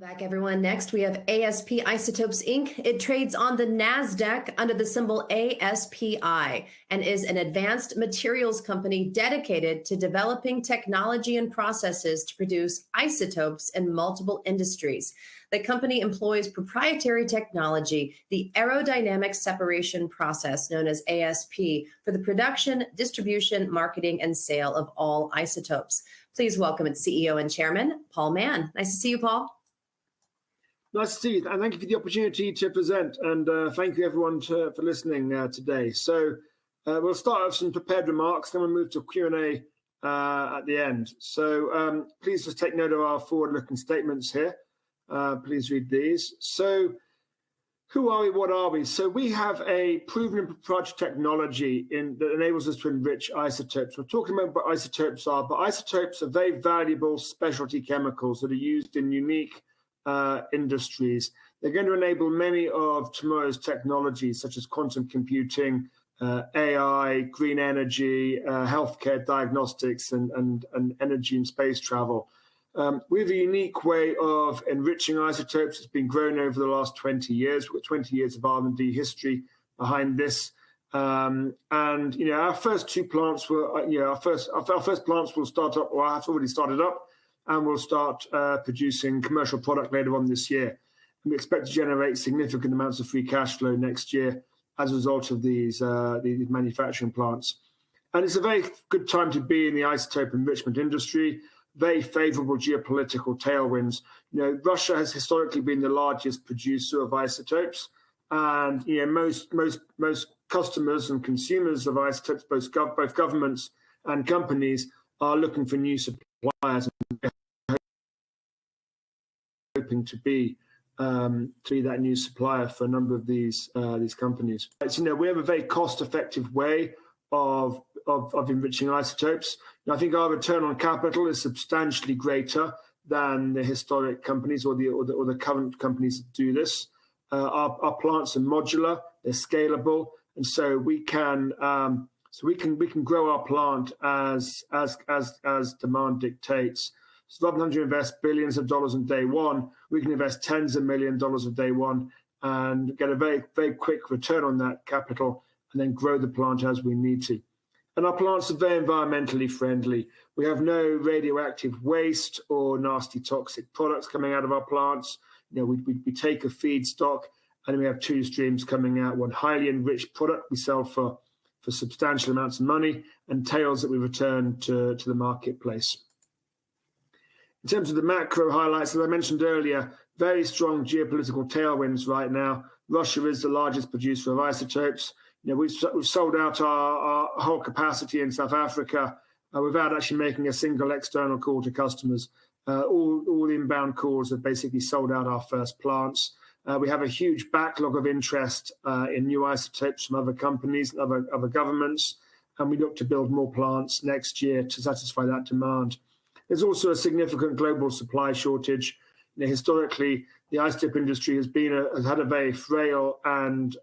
Back, everyone. Next, we have ASP Isotopes Inc. It trades on the NASDAQ under the symbol ASPI and is an advanced materials company dedicated to developing technology and processes to produce isotopes in multiple industries. The company employs proprietary technology, the Aerodynamic Separation Process, known as ASP, for the production, distribution, marketing, and sale of all isotopes. Please welcome its CEO and chairman, Paul Mann. Nice to see you, Paul. Nice to see you, and thank you for the opportunity to present, and thank you everyone for listening today. So we'll start with some prepared remarks, then we'll move to Q&A at the end. So please just take note of our forward-looking statements here. Please read these. So who are we? What are we? So we have a proven and proprietary technology that enables us to enrich isotopes. We're talking about what isotopes are, but isotopes are very valuable specialty chemicals that are used in unique industries. They're going to enable many of tomorrow's technologies, such as quantum computing, AI, green energy, healthcare diagnostics, and energy and space travel. We have a unique way of enriching isotopes. It's been grown over the last 20 years. We've got 20 years of R&D history behind this. And our first two plants were, our first plants will start up, or have already started up, and we'll start producing commercial product later on this year. And we expect to generate significant amounts of free cash flow next year as a result of these manufacturing plants. And it's a very good time to be in the isotope enrichment industry. Very favorable geopolitical tailwinds. Russia has historically been the largest producer of isotopes, and most customers and consumers of isotopes, both governments and companies, are looking for new suppliers and hoping to be that new supplier for a number of these companies. We have a very cost-effective way of enriching isotopes. I think our return on capital is substantially greater than the historic companies or the current companies that do this. Our plants are modular, they're scalable, and so we can grow our plant as demand dictates. So rather than invest billions of dollars on day one, we can invest tens of millions of dollars on day one and get a very, very quick return on that capital, and then grow the plant as we need to. And our plants are very environmentally friendly. We have no radioactive waste or nasty toxic products coming out of our plants. We take a feedstock, and we have two streams coming out. One highly enriched product we sell for substantial amounts of money, and tails that we return to the marketplace. In terms of the macro highlights, as I mentioned earlier, very strong geopolitical tailwinds right now. Russia is the largest producer of isotopes. We've sold out our whole capacity in South Africa without actually making a single external call to customers. All the inbound calls have basically sold out our first plants. We have a huge backlog of interest in new isotopes from other companies and other governments, and we look to build more plants next year to satisfy that demand. There's also a significant global supply shortage. Historically, the isotope industry has had a very frail and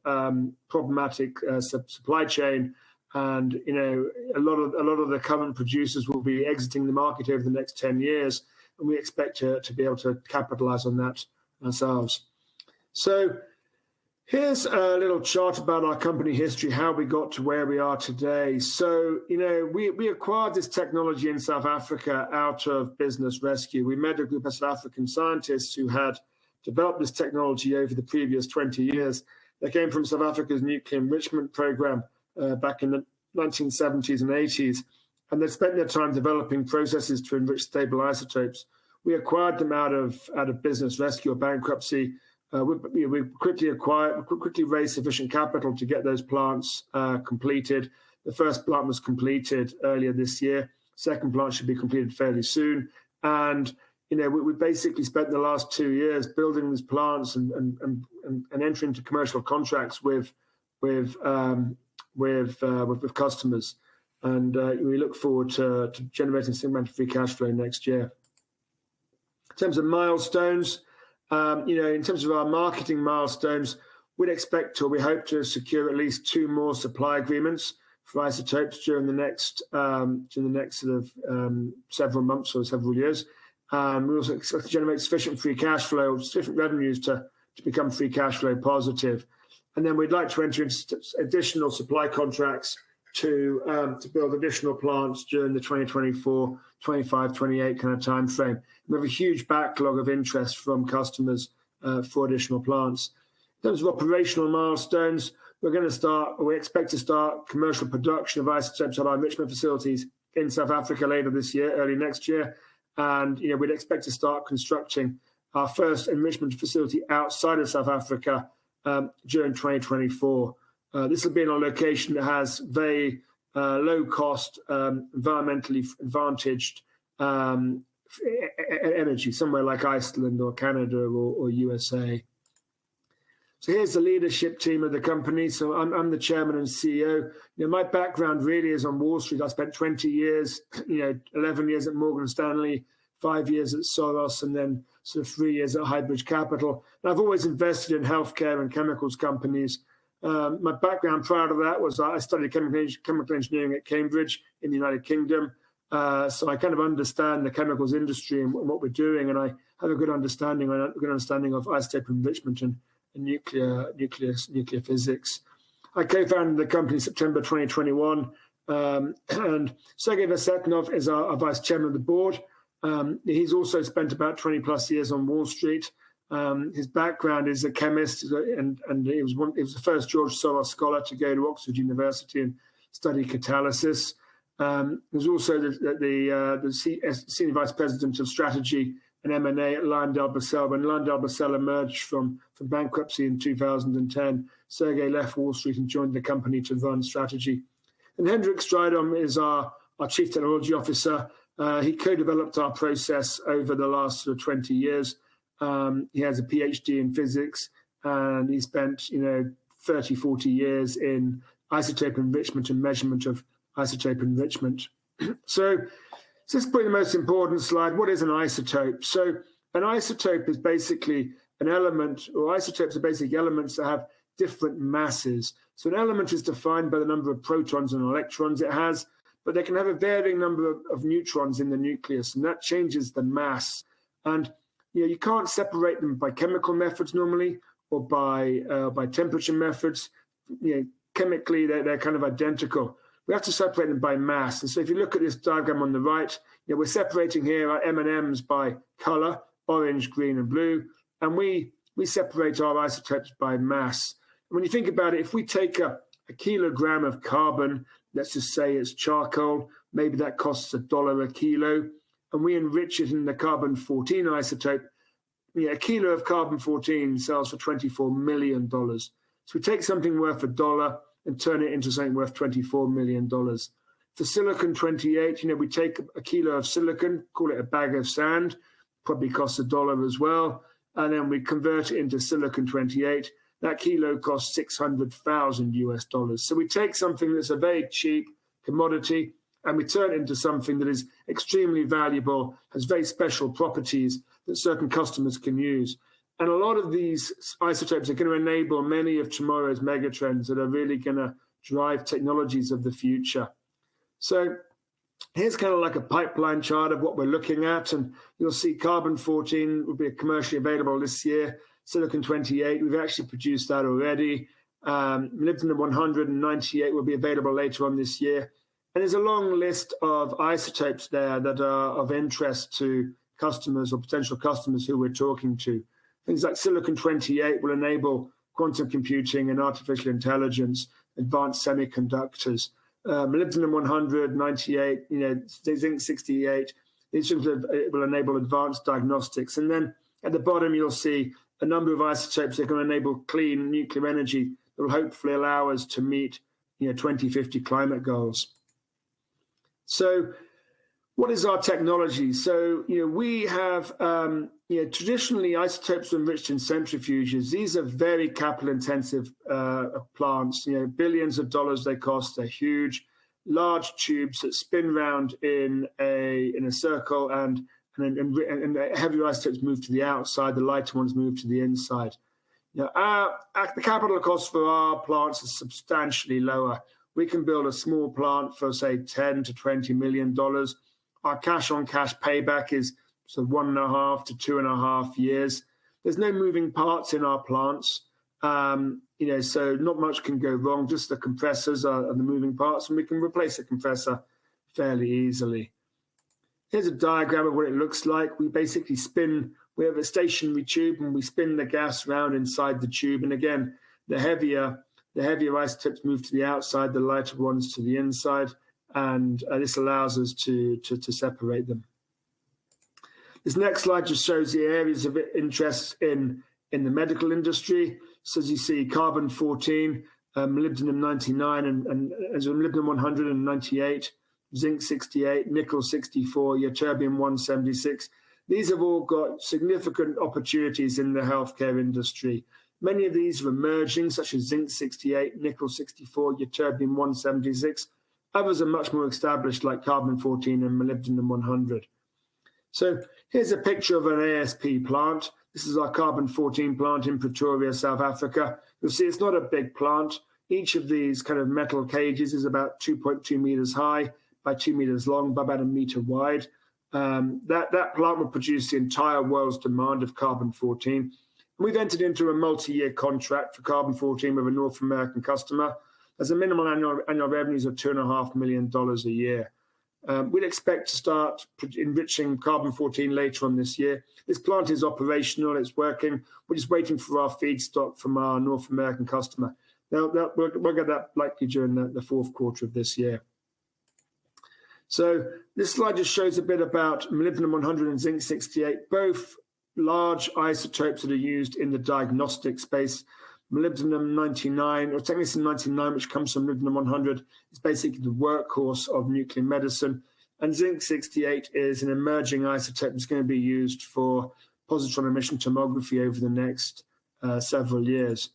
problematic supply chain, and a lot of the current producers will be exiting the market over the next 10 years, and we expect to be able to capitalize on that ourselves. So here's a little chart about our company history, how we got to where we are today. So, we acquired this technology in South Africa out of business rescue. We met a group of South African scientists who had developed this technology over the previous 20 years. They came from South Africa's nuclear enrichment program back in the 1970s and 80s, and they spent their time developing processes to enrich stable isotopes. We acquired them out of business rescue or bankruptcy. We quickly raised sufficient capital to get those plants completed. The first plant was completed earlier this year. Second plant should be completed fairly soon. And we basically spent the last 2 years building these plants and entering into commercial contracts with customers. And we look forward to generating some amount of free cash flow next year. In terms of milestones. In terms of our marketing milestones, we hope to secure at least 2 more supply agreements for isotopes during the next sort of several months or several years. We also expect to generate sufficient free cash flow, sufficient revenues to become free cash flow positive. And then we'd like to enter into additional supply contracts to build additional plants during the 2024, 25, 28 kind of time frame. We have a huge backlog of interest from customers for additional plants. In terms of operational milestones, we expect to start commercial production of isotopes at our enrichment facilities in South Africa later this year, early next year. And we'd expect to start constructing our first enrichment facility outside of South Africa during 2024. This will be in a location that has very low cost, environmentally advantaged energy, somewhere like Iceland or Canada or USA. So here's the leadership team of the company. So I'm the chairman and CEO. My background really is on Wall Street. I spent 20 years, 11 years at Morgan Stanley, 5 years at Soros, and then sort of 3 years at Highbridge Capital. And I've always invested in healthcare and chemicals companies. My background prior to that was I studied chemical engineering at Cambridge in the United Kingdom. So I kind of understand the chemicals industry and what we're doing, and I have a good understanding of isotope enrichment and nuclear physics. I co-founded the company in September 2021, and Sergei Vesetnov is our vice chairman of the board. He's also spent about 20 plus years on Wall Street. His background is a chemist, and he was the first George Soros scholar to go to Oxford University and study catalysis. He was also the senior vice president of strategy and M&A at LyondellBasell. When LyondellBasell emerged from bankruptcy in 2010, Sergei left Wall Street and joined the company to run strategy. And Hendrik Strijdom is our chief technology officer. He co-developed our process over the last 20 years. He has a PhD in physics, and he spent 30, 40 years in isotope enrichment and measurement of isotope enrichment. So this is probably the most important slide. What is an isotope? So an isotope is basically an element, or isotopes are basically elements that have different masses. So an element is defined by the number of protons and electrons it has, but they can have a varying number of neutrons in the nucleus, and that changes the mass. And you can't separate them by chemical methods normally, or by temperature methods. Chemically, they're kind of identical. We have to separate them by mass. And so if you look at this diagram on the right, we're separating here our M&Ms by color, orange, green, and blue. And we separate our isotopes by mass. And when you think about it, if we take a kilogram of carbon, let's just say it's charcoal, maybe that costs $1 a kilo, and we enrich it in the carbon-14 isotope, a kilo of carbon-14 sells for $24 million. So we take something worth $1 and turn it into something worth $24 million. For silicon-28, we take a kilo of silicon, call it a bag of sand, probably costs $1 as well, and then we convert it into silicon-28. That kilo costs $600,000 US. So we take something that's a very cheap commodity and we turn it into something that is extremely valuable, has very special properties that certain customers can use. And a lot of these isotopes are going to enable many of tomorrow's megatrends that are really going to drive technologies of the future. So here's kind of like a pipeline chart of what we're looking at. And you'll see carbon-14 will be commercially available this year. Silicon-28, we've actually produced that already. Molybdenum-198 will be available later on this year. And there's a long list of isotopes there that are of interest to customers or potential customers who we're talking to. Things like silicon-28 will enable quantum computing and artificial intelligence, advanced semiconductors. Molybdenum-198, zinc-68, these will enable advanced diagnostics. And then at the bottom, you'll see a number of isotopes that are going to enable clean nuclear energy that will hopefully allow us to meet 2050 climate goals. So what is our technology? So, we have, traditionally isotopes are enriched in centrifuges. These are very capital intensive plants, billions of dollars they cost. They're huge, large tubes that spin round in a circle and the heavier isotopes move to the outside, the lighter ones move to the inside. The capital cost for our plants is substantially lower. We can build a small plant for, say, $10 to $20 million. Our cash-on-cash payback is so 1.5 to 2.5 years. There's no moving parts in our plants, so not much can go wrong. Just the compressors are the moving parts, and we can replace a compressor fairly easily. Here's a diagram of what it looks like. We basically we have a stationary tube, and we spin the gas around inside the tube. And again, the heavier isotopes move to the outside, the lighter ones to the inside, and this allows us to separate them. This next slide just shows the areas of interest in the medical industry. So as you see, carbon-14, molybdenum-99, and molybdenum-100 and 98, zinc-68, nickel-64, ytterbium-176. These have all got significant opportunities in the healthcare industry. Many of these are emerging, such as zinc-68, nickel-64, ytterbium-176. Others are much more established, like carbon-14 and molybdenum-100. So here's a picture of an ASP plant. This is our carbon-14 plant in Pretoria, South Africa. You'll see it's not a big plant. Each of these kind of metal cages is about 2.2 meters high by 2 meters long by about 1 meter wide. That plant will produce the entire world's demand of carbon-14. We've entered into a multi-year contract for carbon-14 with a North American customer. There's a minimum annual revenues of $2.5 million a year. We'd expect to start enriching carbon-14 later on this year. This plant is operational, it's working. We're just waiting for our feedstock from our North American customer. We'll get that likely during the fourth quarter of this year. So this slide just shows a bit about molybdenum-100 and zinc-68, both large isotopes that are used in the diagnostic space. Molybdenum-99, or technetium-99, which comes from molybdenum-100, is basically the workhorse of nuclear medicine. And zinc-68 is an emerging isotope that's going to be used for positron emission tomography over the next several years.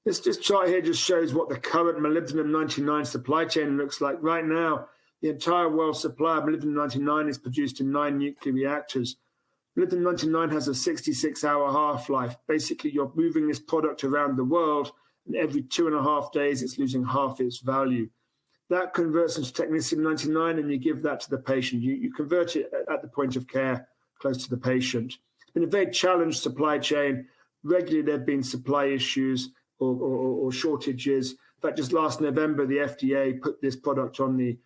This chart here just shows what the current molybdenum-99 supply chain looks like. Right now, the entire world supply of molybdenum-99 is produced in 9 nuclear reactors. Molybdenum-99 has a 66-hour half-life. Basically, you're moving this product around the world, and every 2.5 days, it's losing half its value. That converts into technetium-99, and you give that to the patient. You convert it at the point of care, close to the patient. In a very challenged supply chain, regularly there have been supply issues or shortages. In fact, just last November, the FDA put this product on the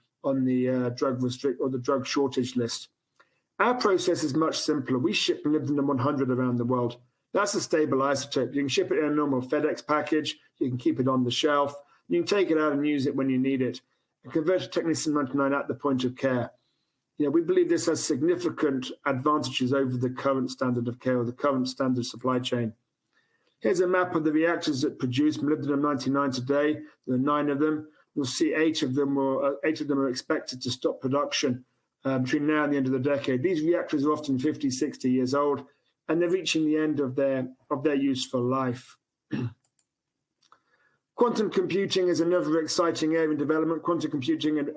drug shortage list. Our process is much simpler. We ship molybdenum-100 around the world. That's a stable isotope. You can ship it in a normal FedEx package. You can keep it on the shelf. You can take it out and use it when you need it. And convert to technetium-99 at the point of care. We believe this has significant advantages over the current standard of care or the current standard supply chain. Here's a map of the reactors that produce molybdenum-99 today. There are 9 of them. You'll see 8 of them are expected to stop production between now and the end of the decade. These reactors are often 50, 60 years old, and they're reaching the end of their useful life. Quantum computing is another exciting area in development. Quantum computing and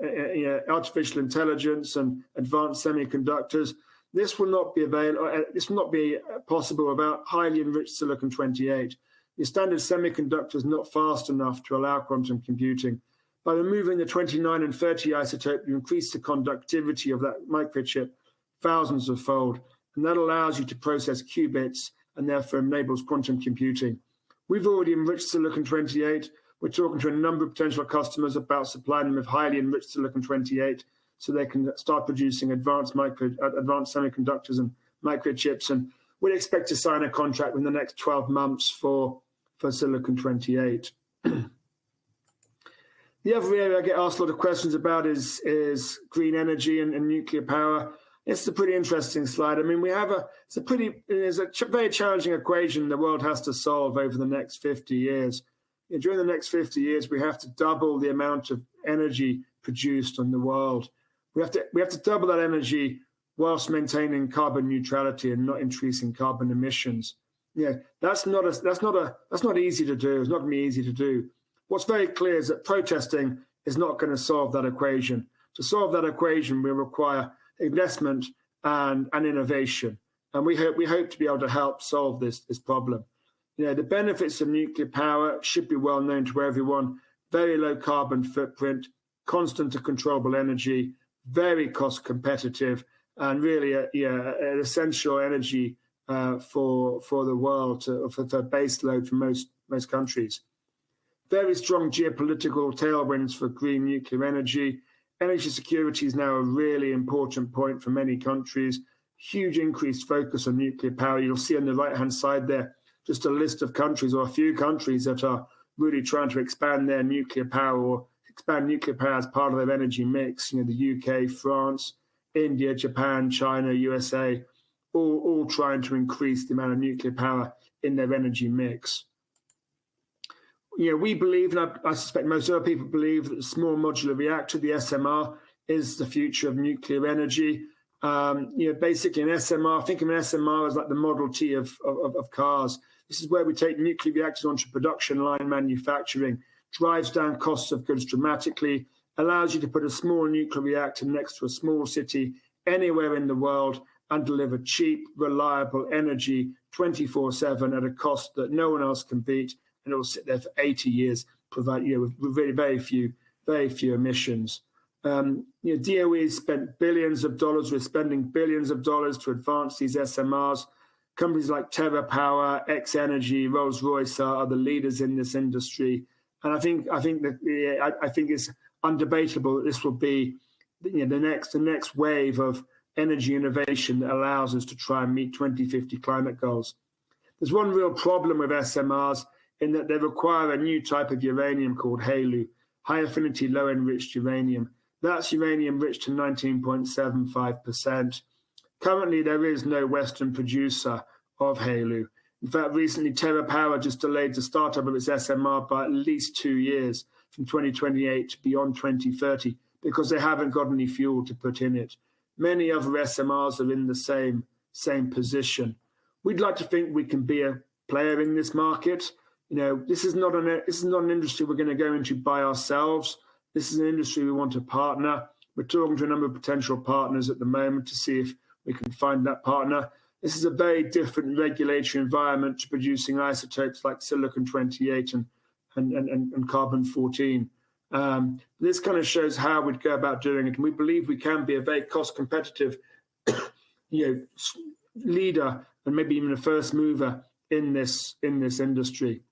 artificial intelligence and advanced semiconductors. This will not be available. This will not be possible without highly enriched silicon-28. The standard semiconductor is not fast enough to allow quantum computing. By removing the 29 and 30 isotope, you increase the conductivity of that microchip thousands of fold, and that allows you to process qubits and therefore enables quantum computing. We've already enriched silicon-28. We're talking to a number of potential customers about supplying them with highly enriched silicon-28 so they can start producing advanced semiconductors and microchips. And we'd expect to sign a contract in the next 12 months for silicon-28. The other area I get asked a lot of questions about is green energy and nuclear power. It's a pretty interesting slide. I mean, it's a very challenging equation the world has to solve over the next 50 years. During the next 50 years, we have to double the amount of energy produced in the world. We have to double that energy whilst maintaining carbon neutrality and not increasing carbon emissions. That's not easy to do. It's not going to be easy to do. What's very clear is that protesting is not going to solve that equation. To solve that equation, we require investment and innovation. And we hope to be able to help solve this problem. The benefits of nuclear power should be well known to everyone. Very low carbon footprint, constant and controllable energy, very cost competitive, and really an essential energy for the world, for base load for most countries. Very strong geopolitical tailwinds for green nuclear energy. Energy security is now a really important point for many countries. Huge increased focus on nuclear power. You'll see on the right-hand side there just a list of countries, or a few countries, that are really trying to expand their nuclear power, or expand nuclear power as part of their energy mix. You know, the UK, France, India, Japan, China, USA, all trying to increase the amount of nuclear power in their energy mix. You know, we believe, and I suspect most other people believe, that the small modular reactor, the SMR, is the future of nuclear energy. You know, basically an SMR, think of an SMR as like the Model T of cars. This is where we take nuclear reactors onto production line manufacturing, drives down costs of goods dramatically, allows you to put a small nuclear reactor next to a small city anywhere in the world and deliver cheap, reliable energy 24/7 at a cost that no one else can beat, and it will sit there for 80 years, provide, you know, with really very few emissions. You know, DOE spent billions of dollars. We're spending billions of dollars to advance these SMRs. Companies like TerraPower, X Energy, Rolls-Royce are the leaders in this industry, and I think it's undebatable that this will be, you know, the next wave of energy innovation that allows us to try and meet 2050 climate goals. There's one real problem with SMRs in that they require a new type of uranium called HALEU, high affinity, low enriched uranium. That's uranium rich to 19.75%. Currently, there is no Western producer of HALEU. In fact, recently, TerraPower just delayed the startup of its SMR by at least 2 years, from 2028 to beyond 2030, because they haven't got any fuel to put in it. Many other SMRs are in the same position. We'd like to think we can be a player in this market. You know, this is not an industry we're going to go into by ourselves. This is an industry we want to partner. We're talking to a number of potential partners at the moment to see if we can find that partner. This is a very different regulatory environment to producing isotopes like silicon-28 and carbon-14. This kind of shows how we'd go about doing it, and we believe we can be a very cost-competitive, you know, leader and maybe even a first mover in this industry.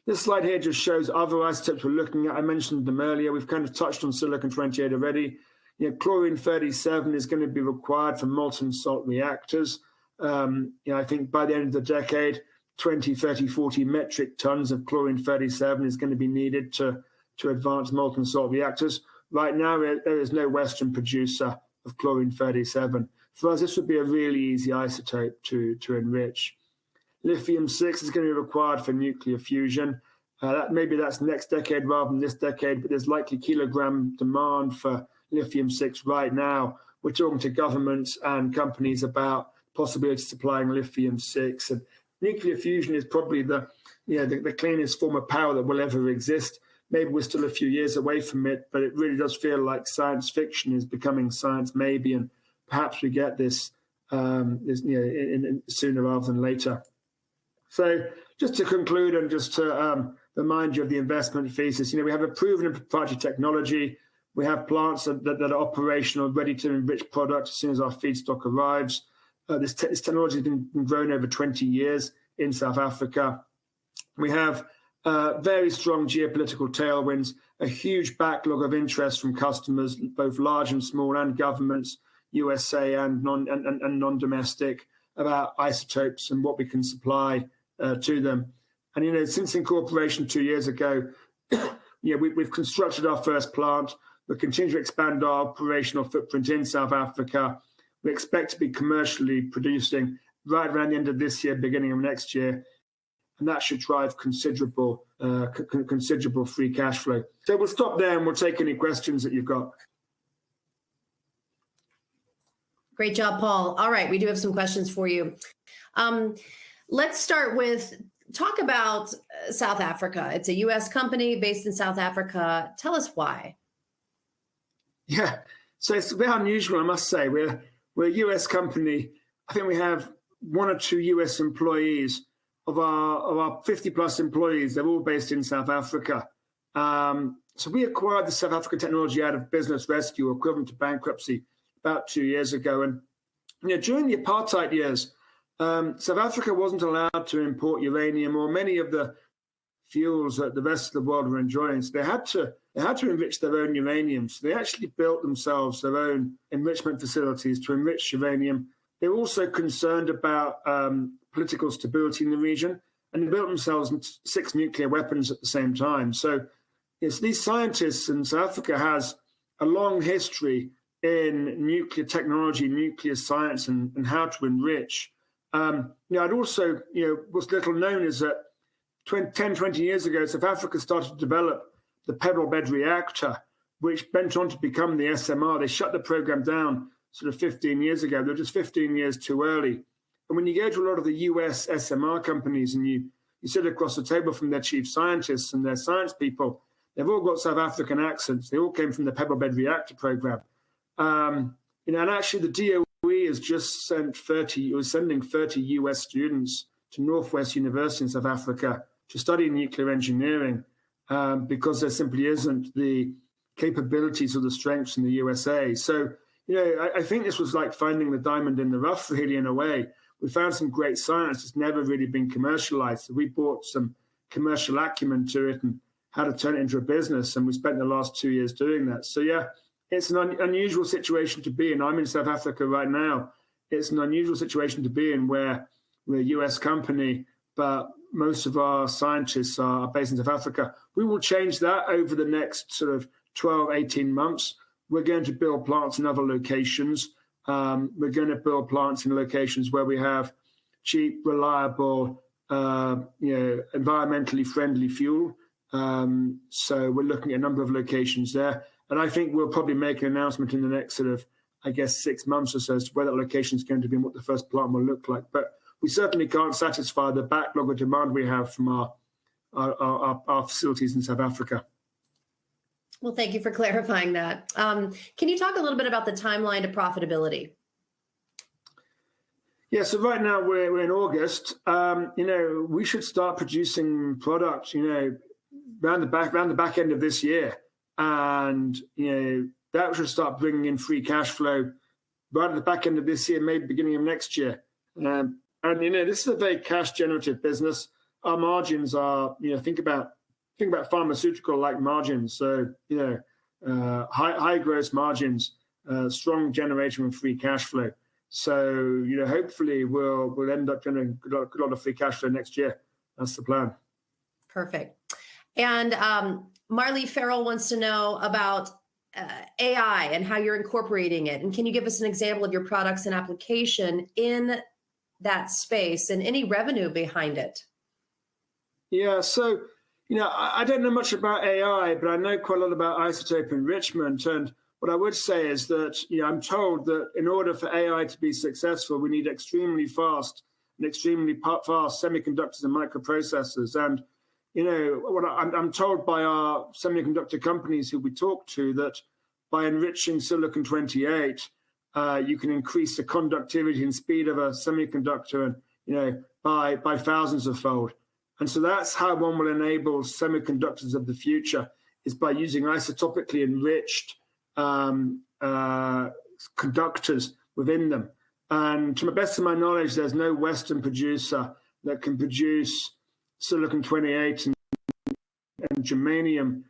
This slide here just shows other isotopes we're looking at. I mentioned them earlier. We've kind of touched on silicon-28 already. You know, chlorine-37 is going to be required for molten salt reactors. You know, I think by the end of the decade, 20, 30, 40 metric tons of chlorine-37 is going to be needed to advance molten salt reactors. Right now, there is no Western producer of chlorine-37. For us, this would be a really easy isotope to enrich. Lithium-6 is going to be required for nuclear fusion. Maybe that's next decade rather than this decade, but there's likely kilogram demand for lithium-6 right now. We're talking to governments and companies about possibility of supplying lithium-6. And nuclear fusion is probably the cleanest form of power that will ever exist. Maybe we're still a few years away from it, but it really does feel like science fiction is becoming science maybe, and perhaps we get this sooner rather than later. So just to conclude and just to remind you of the investment thesis, you know, we have a proven and proprietary technology. We have plants that are operational, ready to enrich product as soon as our feedstock arrives. This technology has been grown over 20 years in South Africa. We have very strong geopolitical tailwinds, a huge backlog of interest from customers, both large and small, and governments, USA and non-domestic, about isotopes and what we can supply to them. And, you know, since incorporation 2 years ago, we've constructed our first plant. We continue to expand our operational footprint in South Africa. We expect to be commercially producing right around the end of this year, beginning of next year, and that should drive considerable free cash flow. So we'll stop there and we'll take any questions that you've got. Great job, Paul. All right, we do have some questions for you. Let's start with, talk about South Africa. It's a U.S. company based in South Africa. Tell us why. Yeah, so it's a bit unusual, I must say. We're a U.S. company. I think we have 1 or 2 U.S. employees. Of our 50-plus employees, they're all based in South Africa. So we acquired the South African technology out of business rescue, equivalent to bankruptcy, about 2 years ago. And during the apartheid years, South Africa wasn't allowed to import uranium or many of the fuels that the rest of the world were enjoying. So they had to enrich their own uranium. So they actually built themselves their own enrichment facilities to enrich uranium. They were also concerned about political stability in the region, and they built themselves 6 nuclear weapons at the same time. So it's these scientists in South Africa has a long history in nuclear technology, nuclear science, and how to enrich. I'd also, what's little known is that 10, 20 years ago, South Africa started to develop the pebble bed reactor, which went on to become the SMR. They shut the program down sort of 15 years ago. They're just 15 years too early. And when you go to a lot of the US SMR companies and you sit across the table from their chief scientists and their science people, they've all got South African accents. They all came from the pebble bed reactor program. And actually the DOE has just sending 30 US students to Northwest University in South Africa to study nuclear engineering because there simply isn't the capabilities or the strengths in the USA. So, I think this was like finding the diamond in the rough, really, in a way. We found some great science that's never really been commercialized. So we brought some commercial acumen to it and how to turn it into a business. And we spent the last 2 years doing that. So, yeah, it's an unusual situation to be in. I'm in South Africa right now. It's an unusual situation to be in where we're a US company, but most of our scientists are based in South Africa. We will change that over the next sort of 12, 18 months. We're going to build plants in other locations. We're going to build plants in locations where we have cheap, reliable, environmentally friendly fuel. So we're looking at a number of locations there. And I think we'll probably make an announcement in the next sort of, 6 months or so as to where that location is going to be and what the first plant will look like. But we certainly can't satisfy the backlog of demand we have from our facilities in South Africa. Well, thank you for clarifying that. Can you talk a little bit about the timeline to profitability? Yeah, so right now we're in August. We should start producing product, around the back end of this year, and that should start bringing in free cash flow right at the back end of this year, maybe beginning of next year. And this is a very cash generative business. Our margins are, think about pharmaceutical-like margins. So, high gross margins, strong generation of free cash flow. So, hopefully we'll end up generating a lot of free cash flow next year. That's the plan. Perfect. And Marley Farrell wants to know about AI and how you're incorporating it. And can you give us an example of your products and application in that space and any revenue behind it? Yeah, so, I don't know much about AI, but I know quite a lot about isotope enrichment. And what I would say is that, I'm told that in order for AI to be successful, we need extremely fast semiconductors and microprocessors. And, what I'm told by our semiconductor companies who we talk to, that by enriching silicon-28, you can increase the conductivity and speed of a semiconductor, and by thousands of fold. And so that's how one will enable semiconductors of the future, is by using isotopically enriched conductors within them. And to the best of my knowledge, there's no Western producer that can produce silicon-28 and germanium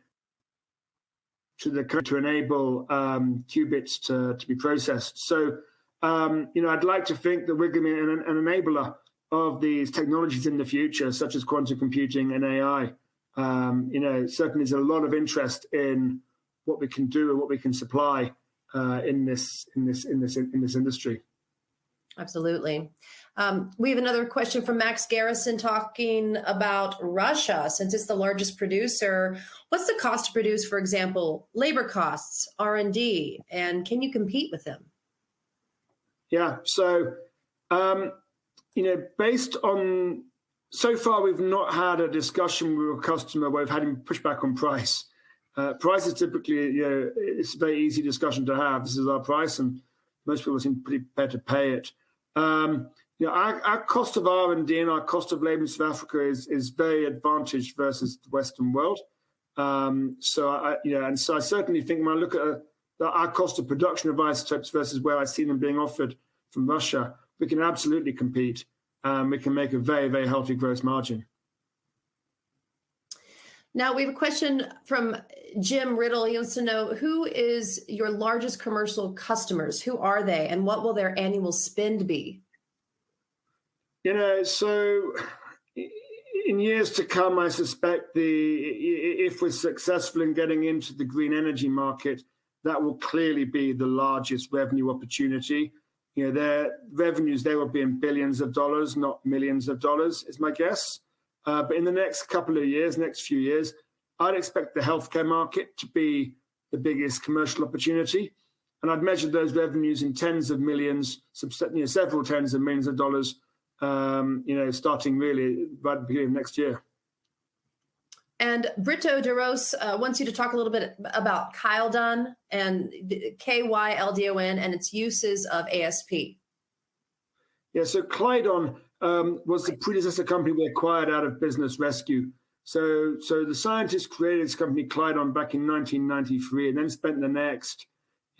to enable qubits to be processed. So, I'd like to think that we're going to be an enabler of these technologies in the future, such as quantum computing and AI. Certainly there's a lot of interest in what we can do and what we can supply in this industry. Absolutely. We have another question from Max Garrison talking about Russia. Since it's the largest producer, what's the cost to produce, for example, labor costs, R&D, and can you compete with them? Yeah, so, based on, so far we've not had a discussion with a customer where we've had him push back on price. Price is typically, it's a very easy discussion to have. This is our price, and most people seem pretty prepared to pay it. Our cost of R&D and our cost of labor in South Africa is very advantaged versus the Western world. So I certainly think when I look at our cost of production of isotopes versus where I see them being offered from Russia, we can absolutely compete. We can make a very, very healthy gross margin. Now we have a question from Jim Riddle. He wants to know, who is your largest commercial customers? Who are they, and what will their annual spend be? So in years to come, I suspect if we're successful in getting into the green energy market, that will clearly be the largest revenue opportunity. Their revenues, they will be in billions of dollars, not millions of dollars, is my guess. But in the next couple of years, next few years, I'd expect the healthcare market to be the biggest commercial opportunity. And I'd measure those revenues in tens of millions, several tens of millions of dollars, starting really right at the beginning of next year. And Brito DeRose wants you to talk a little bit about Kyldon and KYLDON and its uses of ASP. Yeah, so Kyldon was the predecessor company we acquired out of Business Rescue. So the scientists created this company, Kyldon, back in 1993, and then spent the next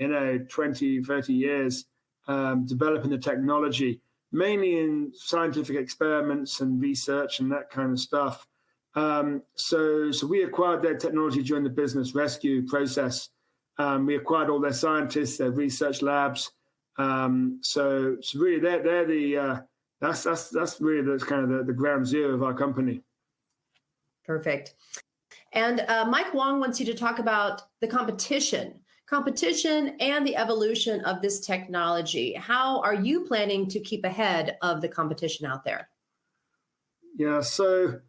20, 30 years developing the technology, mainly in scientific experiments and research and that kind of stuff. So we acquired their technology during the Business Rescue process. We acquired all their scientists, their research labs. So really, they're the that's really the kind of the ground zero of our company. Perfect. And Mike Wong wants you to talk about the competition and the evolution of this technology. How are you planning to keep ahead of the competition out there? Yeah, so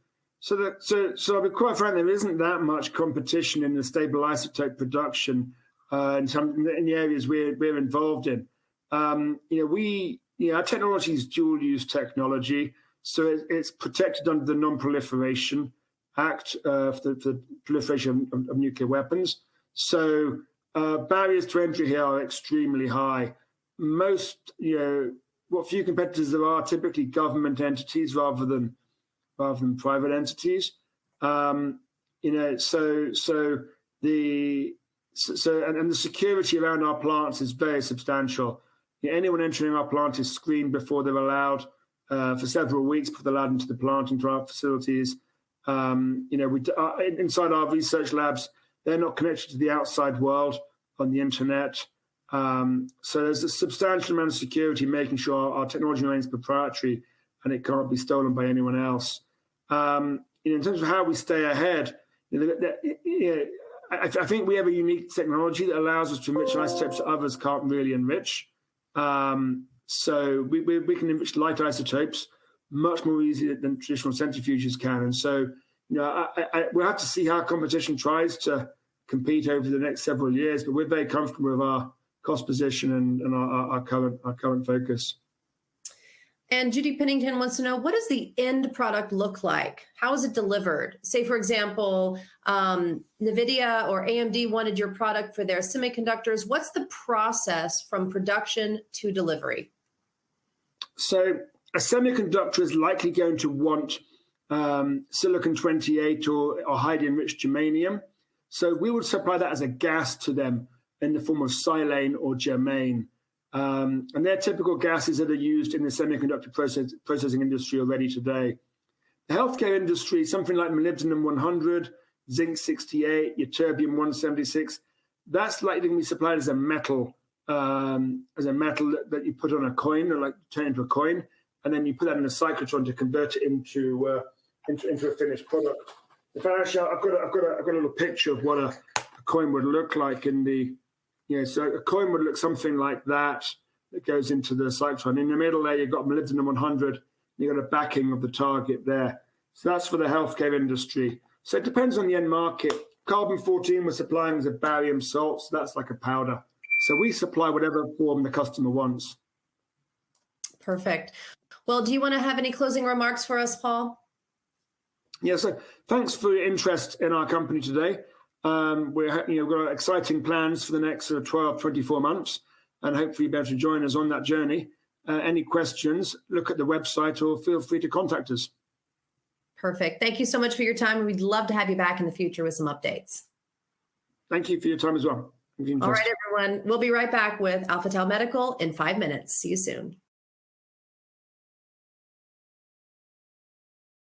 I'll be quite frank, there isn't that much competition in the stable isotope production in the areas we're involved in. Our technology is dual-use technology, so it's protected under the Non-Proliferation Act for the proliferation of nuclear weapons. So barriers to entry here are extremely high. Most, what few competitors there are typically government entities rather than private entities. And the security around our plants is very substantial. Anyone entering our plant is screened before they're allowed for several weeks before they're allowed into the plant, into our facilities. Inside our research labs, they're not connected to the outside world on the internet. So there's a substantial amount of security, making sure our technology remains proprietary and it can't be stolen by anyone else. In terms of how we stay ahead, I think we have a unique technology that allows us to enrich isotopes that others can't really enrich. So we can enrich light isotopes much more easily than traditional centrifuges can. And so, we'll have to see how competition tries to compete over the next several years, but we're very comfortable with our cost position and our current focus. And Judy Pennington wants to know, what does the end product look like? How is it delivered? Say, for example, NVIDIA or AMD wanted your product for their semiconductors. What's the process from production to delivery? So a semiconductor is likely going to want silicon-28 or highly enriched germanium. So we would supply that as a gas to them in the form of silane or germane. And they're typical gases that are used in the semiconductor processing industry already today. The healthcare industry, something like molybdenum-100, zinc-68, ytterbium-176, that's likely to be supplied as a metal that you put on a coin, or like turn into a coin, and then you put that in a cyclotron to convert it into a finished product. In fact, actually, I've got a little picture of what a coin would look like in the. So a coin would look something like that goes into the cyclotron. In the middle there, you've got molybdenum-100. You've got a backing of the target there. So that's for the healthcare industry. So it depends on the end market. Carbon-14 we're supplying as a barium salt, so that's like a powder. So we supply whatever form the customer wants. Perfect. Well, do you want to have any closing remarks for us, Paul? Yeah, so thanks for your interest in our company today. We've got exciting plans for the next 12, 24 months, and hopefully you'll be able to join us on that journey. Any questions, look at the website or feel free to contact us. Perfect. Thank you so much for your time. We'd love to have you back in the future with some updates. Thank you for your time as well. All right, everyone. We'll be right back with Alpha Tau Medical in 5 minutes. See you soon.